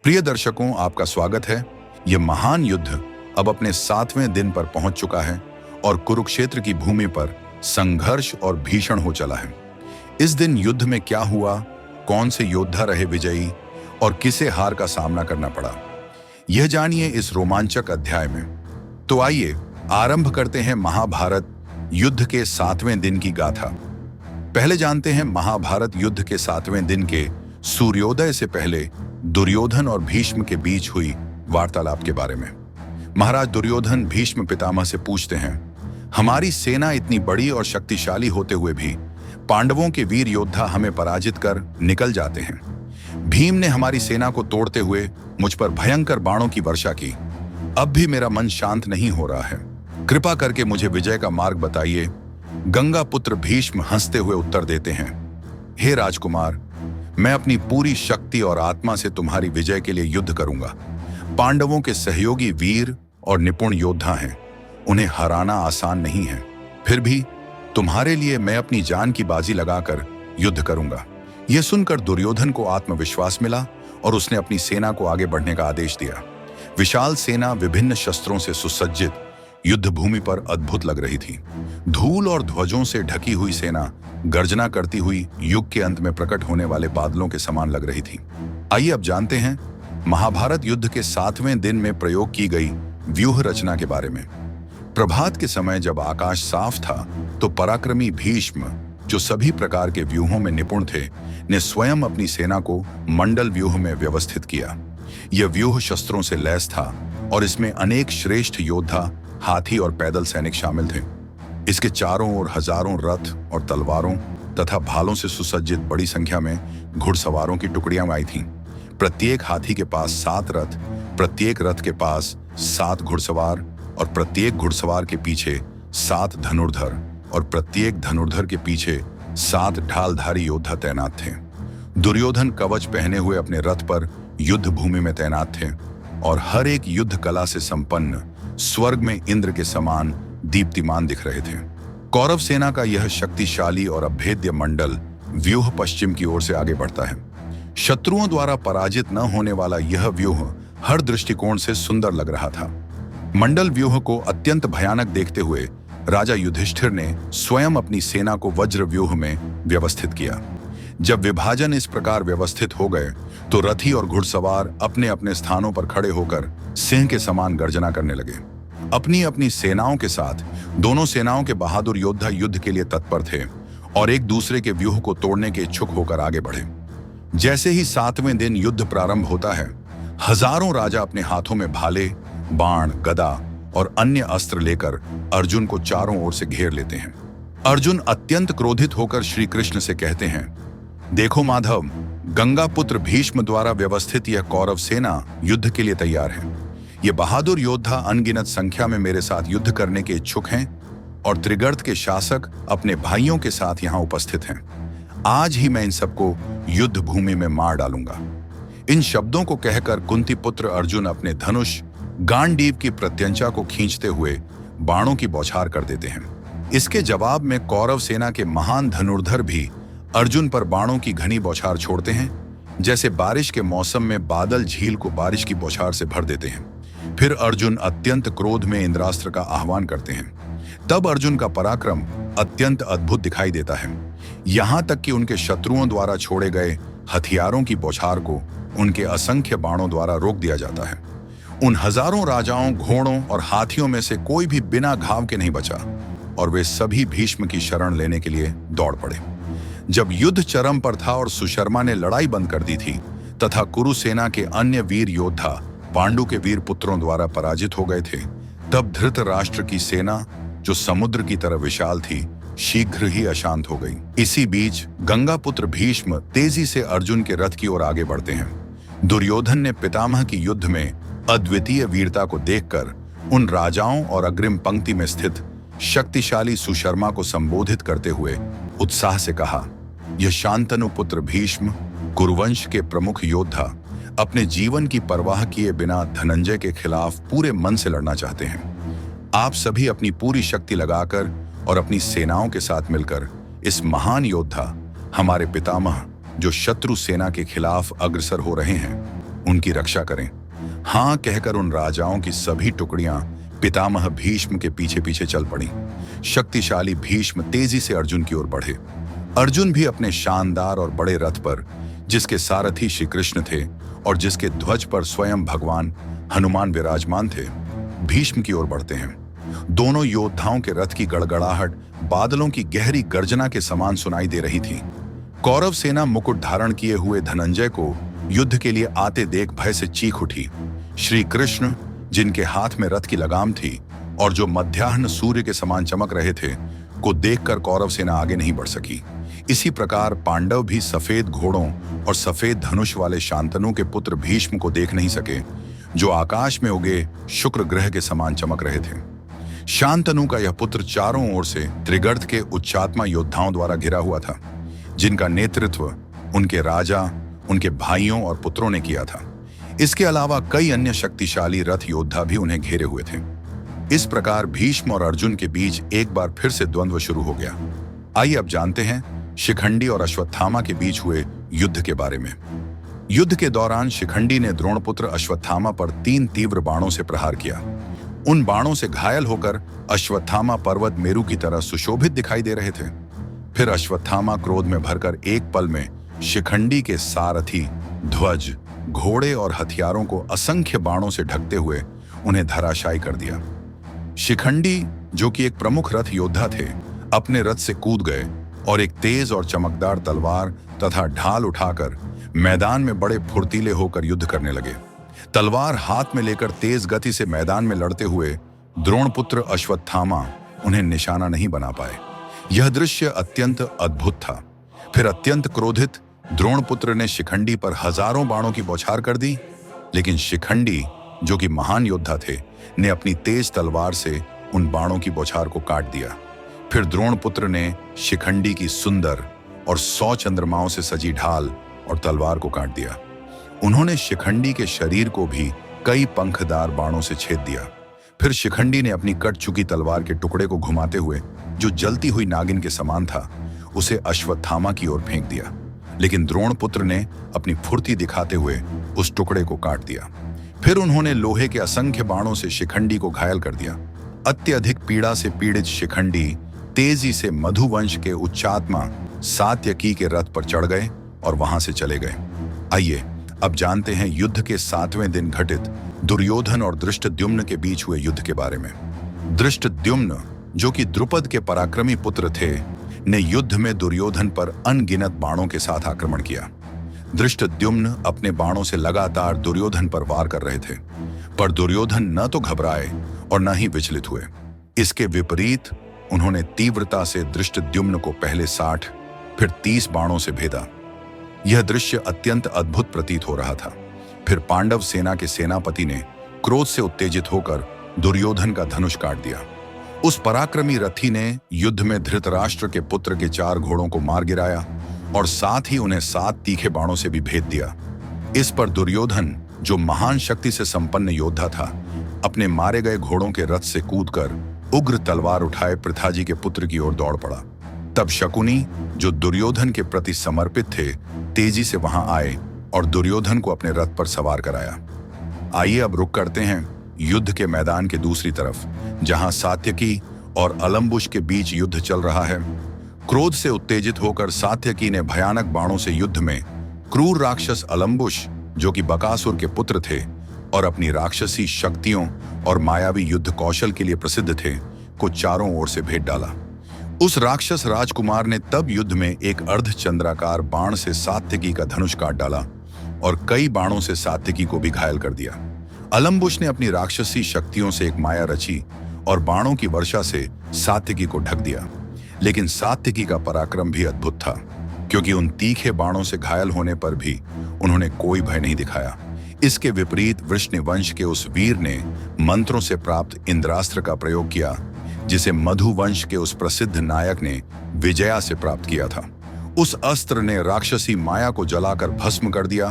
प्रिय दर्शकों, आपका स्वागत है। ये महान युद्ध अब अपने 7वें दिन पर पहुंच चुका है और कुरुक्षेत्र की भूमि पर संघर्ष और भीषण हो चला है। इस दिन युद्ध में क्या हुआ, कौन से योद्धा रहे विजयी और किसे हार का सामना करना पड़ा, यह जानिए इस रोमांचक अध्याय में। तो आइए आरंभ करते हैं महाभारत युद्ध के 7वें दिन की गाथा। पहले जानते हैं महाभारत युद्ध के 7वें दिन के सूर्योदय से पहले दुर्योधन और भीष्म के बीच हुई वार्तालाप के बारे में। महाराज दुर्योधन भीष्म पितामह से पूछते हैं, हमारी सेना इतनी बड़ी और शक्तिशाली होते हुए भी पांडवों के वीर योद्धा हमें पराजित कर निकल जाते हैं। भीम ने हमारी सेना को तोड़ते हुए मुझ पर भयंकर बाणों की वर्षा की। अब भी मेरा मन शांत नहीं हो रहा है। कृपा करके मुझे विजय का मार्ग बताइए। गंगा पुत्र भीष्म हंसते हुए उत्तर देते हैं, हे राजकुमार, मैं अपनी पूरी शक्ति और आत्मा से तुम्हारी विजय के लिए युद्ध करूंगा। पांडवों के सहयोगी वीर और निपुण योद्धा हैं, उन्हें हराना आसान नहीं है। फिर भी तुम्हारे लिए मैं अपनी जान की बाजी लगाकर युद्ध करूंगा। यह सुनकर दुर्योधन को आत्मविश्वास मिला और उसने अपनी सेना को आगे बढ़ने का आदेश दिया। विशाल सेना विभिन्न शस्त्रों से सुसज्जित युद्ध भूमि पर अद्भुत लग रही थी। धूल और ध्वजों से ढकी हुई सेना गर्जना करती हुई युग के अंत में प्रकट होने वाले बादलों के समान लग रही थी। आइए अब जानते हैं महाभारत युद्ध के 7वें दिन में प्रयोग की गई व्यूह रचना के बारे में। प्रभात के समय जब आकाश साफ था तो पराक्रमी भीष्म, जो सभी प्रकार के व्यूहों में निपुण थे, ने स्वयं अपनी सेना को मंडल व्यूह में व्यवस्थित किया। यह व्यूह शस्त्रों से लैस था और इसमें अनेक श्रेष्ठ योद्धा, हाथी और पैदल सैनिक शामिल थे। इसके चारों ओर हजारों रथ और तलवारों तथा भालों से सुसज्जित बड़ी संख्या में घुड़सवारों की टुकड़ियां आई थीं। प्रत्येक हाथी के पास 7 रथ, प्रत्येक रथ के पास 7 घुड़सवार और प्रत्येक घुड़सवार के पीछे 7 धनुर्धर और प्रत्येक धनुर्धर के पीछे 7 ढालधारी योद्धा तैनात थे। दुर्योधन कवच पहने हुए अपने रथ पर युद्ध भूमि में तैनात थे और हर एक युद्ध कला से संपन्न स्वर्ग में इंद्र के समान दीप्तिमान दिख रहे थे। कौरव सेना का यह शक्तिशाली और अभेद्य मंडल व्यूह पश्चिम की ओर से आगे बढ़ता है। शत्रुओं द्वारा पराजित न होने वाला यह व्यूह हर दृष्टिकोण से सुंदर लग रहा था। मंडल व्यूह को अत्यंत भयानक देखते हुए राजा युधिष्ठिर ने स्वयं अपनी सेना को वज्र व्यूह में व्यवस्थित किया। जब विभाजन इस प्रकार व्यवस्थित हो गए तो रथी और घुड़सवार अपने अपने स्थानों पर खड़े होकर सिंह के समान गर्जना करने लगे। अपनी अपनी सेनाओं के साथ दोनों सेनाओं के बहादुर योद्धा युद्ध के लिए तत्पर थे और एक दूसरे के व्यूह को तोड़ने के इच्छुक होकर आगे बढ़े। जैसे ही 7वें दिन युद्ध प्रारंभ होता है, हजारों राजा अपने हाथों में भाले, बाण, गदा और अन्य अस्त्र लेकर अर्जुन को चारों ओर से घेर लेते हैं। अर्जुन अत्यंत क्रोधित होकर श्री कृष्ण से कहते हैं, देखो माधव, गंगा पुत्र भीष्म द्वारा व्यवस्थित यह कौरव सेना युद्ध के लिए तैयार है। ये बहादुर योद्धा अनगिनत संख्या में मेरे साथ युद्ध करने के इच्छुक हैं और त्रिगर्त के शासक अपने भाइयों के साथ यहाँ उपस्थित हैं। आज ही मैं इन सबको युद्ध भूमि में मार डालूंगा। इन शब्दों को कहकर कुंती पुत्र अर्जुन अपने धनुष गांडीव की प्रत्यंचा को खींचते हुए बाणों की बौछार कर देते हैं। इसके जवाब में कौरव सेना के महान धनुर्धर भी अर्जुन पर बाणों की घनी बौछार छोड़ते हैं, जैसे बारिश के मौसम में बादल झील को बारिश की बौछार से भर देते हैं। फिर अर्जुन अत्यंत क्रोध में इंद्रास्त्र का आह्वान करते हैं। तब अर्जुन का पराक्रम अत्यंत अद्भुत दिखाई देता है। यहां तक कि उनके शत्रुओं द्वारा छोड़े गए हथियारों की बौछार को उनके असंख्य बाणों द्वारा रोक दिया जाता है। उन हजारों राजाओं, घोड़ों और हाथियों में से कोई भी बिना घाव के नहीं बचा और वे सभी भीष्म की शरण लेने के लिए दौड़ पड़े। जब युद्ध चरम पर था और सुशर्मा ने लड़ाई बंद कर दी थी तथा कुरु सेना के अन्य वीर योद्धा पांडु के वीर पुत्रों द्वारा पराजित हो गए थे, तब धृतराष्ट्र की सेना, जो समुद्र की तरह विशाल थी, शीघ्र ही अशांत हो गई। इसी बीच गंगा पुत्र भीष्म तेजी से अर्जुन के रथ की ओर आगे बढ़ते हैं। दुर्योधन ने पितामह की युद्ध में अद्वितीय वीरता को देखकर उन राजाओं और अग्रिम पंक्ति में स्थित शक्तिशाली सुशर्मा को संबोधित करते हुए उत्साह से कहा, यह शांतनु पुत्र भीष्म, कुरुवंश के प्रमुख योद्धा, अपने जीवन की परवाह किए बिना धनंजय के खिलाफ पूरे मन से लड़ना चाहते हैं। आप सभी अपनी पूरी शक्ति लगाकर और अपनी सेनाओं के साथ मिलकर इस महान योद्धा, हमारे पितामह, जो शत्रु सेना के खिलाफ अग्रसर हो रहे हैं, उनकी रक्षा करें। हाँ कहकर उन राजाओं की सभी टुकड़ियां पितामह भीष्म के पीछे पीछे चल पड़ी। शक्तिशाली भीष्म तेजी से अर्जुन की ओर बढ़े। अर्जुन भी अपने शानदार और बड़े रथ पर, जिसके सारथी श्री कृष्ण थे और जिसके ध्वज पर स्वयं भगवान हनुमान विराजमान थे, भीष्म की ओर बढ़ते हैं। दोनों योद्धाओं के रथ की गड़गड़ाहट बादलों की गहरी गर्जना के समान सुनाई दे रही थी। कौरव सेना मुकुट धारण किए हुए धनंजय को युद्ध के लिए आते देख भय से चीख उठी। श्री कृष्ण, जिनके हाथ में रथ की लगाम थी और जो मध्याह्न सूर्य के समान चमक रहे थे, को देखकर कौरव सेना आगे नहीं बढ़ सकी। इसी प्रकार पांडव भी सफेद घोड़ों और सफेद धनुष वाले शांतनु के पुत्र भीष्म को देख नहीं सके, जो आकाश में उगे शुक्र ग्रह के समान चमक रहे थे। शांतनु का यह पुत्र चारों ओर से त्रिगर्त के उच्चात्मा योद्धाओं द्वारा घिरा हुआ था, जिनका नेतृत्व उनके राजा, उनके भाइयों और पुत्रों ने किया था। इसके अलावा कई अन्य शक्तिशाली रथ योद्धा भी उन्हें घेरे हुए थे। इस प्रकार भीष्म और अर्जुन के बीच एक बार फिर से द्वंद्व शुरू हो गया। आइए अब जानते हैं शिखंडी और अश्वत्थामा के बीच हुए युद्ध के बारे में। युद्ध के दौरान शिखंडी ने द्रोणपुत्र अश्वत्थामा पर 3 तीव्र बाणों से प्रहार किया। उन बाणों से घायल होकर अश्वत्थामा पर्वत मेरु की तरह सुशोभित दिखाई दे रहे थे। फिर अश्वत्थामा क्रोध में भरकर एक पल में शिखंडी के सारथी, ध्वज, घोड़े और हथियारों को असंख्य बाणों से ढकते हुए उन्हें धराशायी कर दिया। शिखंडी, जो कि एक प्रमुख रथ योद्धा थे, अपने रथ से कूद गए और एक तेज और चमकदार तलवार तथा ढाल उठाकर मैदान में बड़े फुर्तीले होकर युद्ध करने लगे। तलवार हाथ में लेकर तेज गति से मैदान में लड़ते हुए द्रोणपुत्र अश्वत्थामा उन्हें निशाना नहीं बना पाए। यह दृश्य अत्यंत अद्भुत था। फिर अत्यंत क्रोधित द्रोणपुत्र ने शिखंडी पर हजारों बाणों की बौछार कर दी, लेकिन शिखंडी, जो कि महान योद्धा थे, ने अपनी तेज तलवार से उन बाणों की बौछार को काट दिया। फिर द्रोणपुत्र ने शिखंडी की सुंदर और 100 चंद्रमाओं से सजी ढाल और तलवार को काट दिया। उन्होंने शिखंडी के शरीर को भी कई पंखदार बाणों से छेद दिया। फिर शिखंडी ने अपनी कट चुकी तलवार के टुकड़े को घुमाते हुए, जो जलती हुई नागिन के समान था, उसे अश्वत्थामा की ओर फेंक दिया। लेकिन द्रोणपुत्र ने अपनी फुर्ती दिखाते हुए उस टुकड़े को काट दिया। फिर उन्होंने लोहे के असंख्य बाणों से शिखंडी को घायल कर दिया। अत्यधिक पीड़ा से पीड़ित शिखंडी तेजी से मधुवंश के उच्चात्मा सात्यकी के रथ पर चढ़ गए और वहां से चले गए। आइए अब जानते हैं युद्ध के 7वें दिन घटित दुर्योधन और धृष्टद्युम्न के बीच हुए युद्ध के बारे में। धृष्टद्युम्न, जो कि द्रुपद के पराक्रमी पुत्र थे, ने युद्ध में दुर्योधन पर अनगिनत बाणों के साथ आक्रमण किया। धृष्टद्युम्न अपने बाणों से लगातार दुर्योधन पर वार कर रहे थे, पर दुर्योधन न तो घबराए और न ही विचलित हुए। इसके विपरीत उन्होंने तीव्रता से धृष्टद्युम्न को पहले 60, फिर 30 बाणों से भेदा। यह दृश्य अत्यंत अद्भुत प्रतीत हो रहा था। फिर पांडव सेना के सेनापति ने क्रोध से उत्तेजित होकर दुर्योधन का धनुष काट दिया। उस पराक्रमी रथी ने युद्ध में धृतराष्ट्र के पुत्र के 4 घोड़ों को मार गिराया और साथ ही उन्हें 7 तीखे बाणों से भी भेद दिया। इस पर दुर्योधन, जो महान शक्ति से संपन्न योद्धा था, अपने मारे गए घोड़ों के रथ से कूदकर उग्र तलवार उठाए पृथाजी के पुत्र की ओर दौड़ पड़ा। तब शकुनी, जो दुर्योधन के प्रति समर्पित थे, तेजी से वहां आए और दुर्योधन को अपने रथ पर सवार कराया। आइए अब रुक करते हैं युद्ध के मैदान के दूसरी तरफ, जहां सात्यकी और अलम्बुश के बीच युद्ध चल रहा है। क्रोध से उत्तेजित होकर सात्यकी ने भयानक बाणों से युद्ध में क्रूर राक्षस अलम्बुश, जो कि बकासुर के पुत्र थे और अपनी राक्षसी शक्तियों और मायावी युद्ध कौशल के लिए प्रसिद्ध थे, को चारों ओर से भेद डाला। उस राक्षस राजकुमार ने तब युद्ध में एक अर्धचंद्राकार बाण से सात्यकी का धनुष काट डाला और कई बाणों से सात्यकी को भी घायल कर दिया। अलम्बुश ने अपनी राक्षसी शक्तियों से एक माया रची और बाणों की वर्षा से सात्यकी को ढक दिया। लेकिन सात्यकी का पराक्रम भी अद्भुत था, क्योंकि उन तीखे बाणों से घायल होने पर भी उन्होंने कोई भय नहीं दिखाया। इसके विपरीत वृष्णिवंश के उस वीर ने मंत्रों से प्राप्त इंद्रास्त्र का प्रयोग किया, जिसे मधुवंश के उस प्रसिद्ध नायक ने विजया से प्राप्त किया था। उस अस्त्र ने राक्षसी माया को जलाकर भस्म कर दिया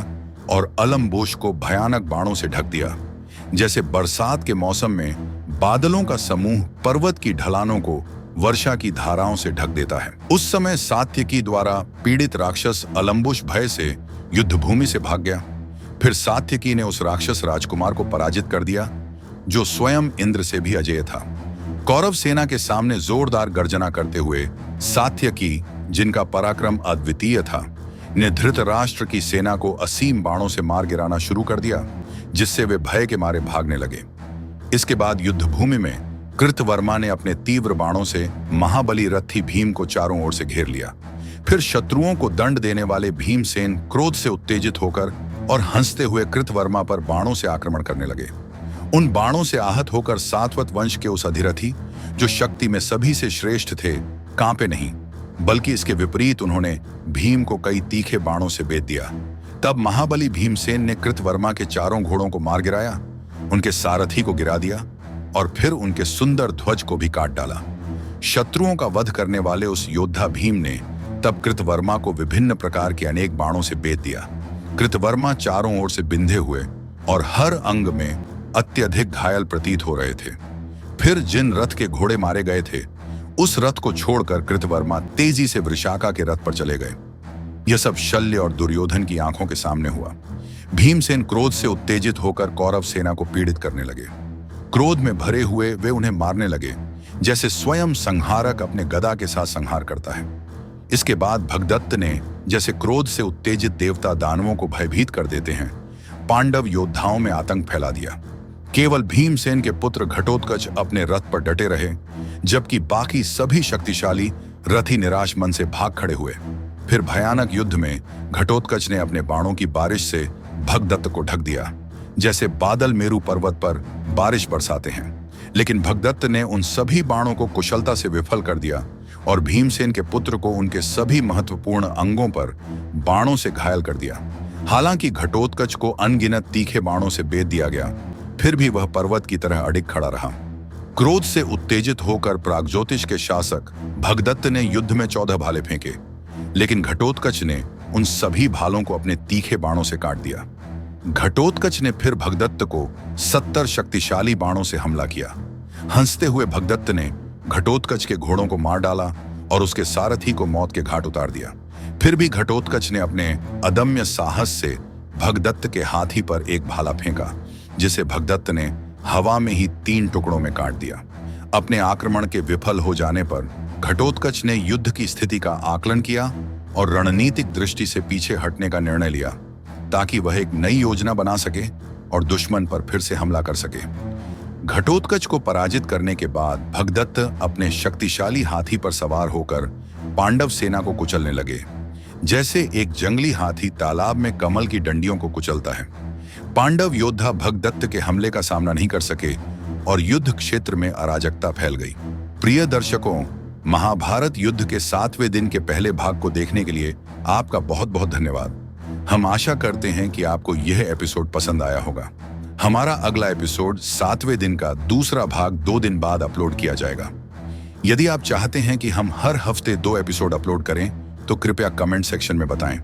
और अलम्बुश को भयानक बाणों से ढक दिया। जैसे बरसात के मौसम में बादलों का समूह पर्वत की ढलानों को वर्षा की धाराओं से ढक देता है। उस समय सात्यकी द्वारा पीड़ित राक्षस अलम्बुश भय से युद्धभूमि से भाग गया। फिर सात्यकी ने उस राक्षस राजकुमार को पराजित कर दिया जो स्वयं इंद्र से भी अजेय था। कौरव सेना के सामने जोरदार गर्जना करते हुए सात्यकी, जिनका पराक्रम अद्वितीय था, ने धृतराष्ट्र की सेना को असीम बाणों से मार गिराना शुरू कर दिया, जिससे वे भय के मारे भागने लगे। इसके बाद युद्ध भूमि में कृतवर्मा ने अपने तीव्र बाणों से महाबली रथी भीम को चारों ओर से घेर लिया। फिर शत्रुओं को दंड देने वाले भीमसेन क्रोध से उत्तेजित होकर और हंसते हुए कृतवर्मा पर बाणों से आक्रमण करने लगे। उन बाणों से आहत होकर सातवत वंश के उस अधिरथी, जो शक्ति में सभी से श्रेष्ठ थे, कांपे नहीं, बल्कि इसके विपरीत उन्होंने भीम को कई तीखे बाणों से बेध दिया। तब महाबली भीमसेन ने कृतवर्मा के चारों घोड़ों को मार गिराया, उनके सारथी को गिरा दिया और फिर उनके सुंदर ध्वज को भी काट डाला। शत्रुओं का वध करने वाले उस योद्धा भीम ने तब कृतवर्मा को विभिन्न प्रकार के अनेक बाणों से बेध दिया। कृतवर्मा चारों ओर से बिंधे हुए और हर अंग में अत्यधिक घायल प्रतीत हो रहे थे। फिर जिन रथ के घोड़े मारे गए थे, उस रथ को छोड़कर कृतवर्मा तेजी से वृषाका के रथ पर चले गए। यह सब शल्य और दुर्योधन की आंखों के सामने हुआ। भीमसेन क्रोध से उत्तेजित होकर कौरव सेना को पीड़ित करने लगे। क्रोध में भरे हुए वे उन्हें मारने लगे, जैसे स्वयं संहारक अपने गदा के साथ संहार करता है। इसके बाद भगदत्त ने, जैसे क्रोध से उत्तेजित देवता दानवों को भयभीत कर देते हैं, पांडव योद्धाओं में आतंक फैला दिया। केवल भीमसेन के पुत्र घटोत्कच अपने रथ पर डटे रहे, जबकि बाकी सभी शक्तिशाली रथी निराश मन से भाग खड़े हुए। फिर भयानक युद्ध में घटोत्कच ने अपने बाणों की बारिश से भगदत्त को ढक दिया, जैसे बादल मेरू पर्वत पर बारिश बरसाते हैं। लेकिन भगदत्त ने उन सभी बाणों को कुशलता से विफल कर दिया और भीमसेन के पुत्र को उनके सभी महत्वपूर्ण अंगों पर बाणों से घायल कर दिया। हालांकि घटोत्कच को अनगिनत तीखे बाणों से बेध दिया गया, फिर भी वह पर्वत की तरह अडिग खड़ा रहा। क्रोध से उत्तेजित होकर प्रागज्योतिष के शासक भगदत्त ने युद्ध में 14 भाले फेंके, लेकिन घटोत्कच ने उन सभी भालों को अपने तीखे बाणों से काट दिया। घटोत्कच ने फिर भगदत्त को 70 शक्तिशाली बाणों से हमला किया। हंसते हुए भगदत्त ने घटोत्कच के घोड़ों को मार डाला और उसके सारथी को मौत के घाट उतार दिया। फिर भी घटोत्कच ने अपने अदम्य साहस से भगदत्त के हाथी पर एक भाला फेंका, जिसे भगदत्त ने हवा में ही 3 टुकड़ों में काट दिया। अपने आक्रमण के विफल हो जाने पर घटोत्कच ने युद्ध की स्थिति का आकलन किया और रणनीतिक दृष्टि से पीछे हटने का निर्णय लिया, ताकि वह एक नई योजना बना सके और दुश्मन पर फिर से हमला कर सके। घटोत्कच को पराजित करने के बाद भगदत्त अपने शक्तिशाली हाथी पर सवार होकर पांडव सेना को कुचलने लगे, जैसे एक जंगली हाथी तालाब में कमल की डंडियों को कुचलता है। पांडव योद्धा भगदत्त के हमले का सामना नहीं कर सके और युद्ध क्षेत्र में अराजकता फैल गई। प्रिय दर्शकों, महाभारत युद्ध के 7वें दिन के पहले भाग को देखने के लिए आपका बहुत बहुत धन्यवाद। हम आशा करते हैं कि आपको यह एपिसोड पसंद आया होगा। हमारा अगला एपिसोड 7वें दिन का दूसरा भाग 2 दिन बाद अपलोड किया जाएगा। यदि आप चाहते हैं कि हम हर हफ्ते 2 एपिसोड अपलोड करें, तो कृपया कमेंट सेक्शन में बताएं।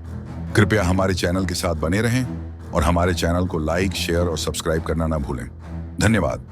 कृपया हमारे चैनल के साथ बने रहें और हमारे चैनल को लाइक, शेयर और सब्सक्राइब करना ना भूलें। धन्यवाद।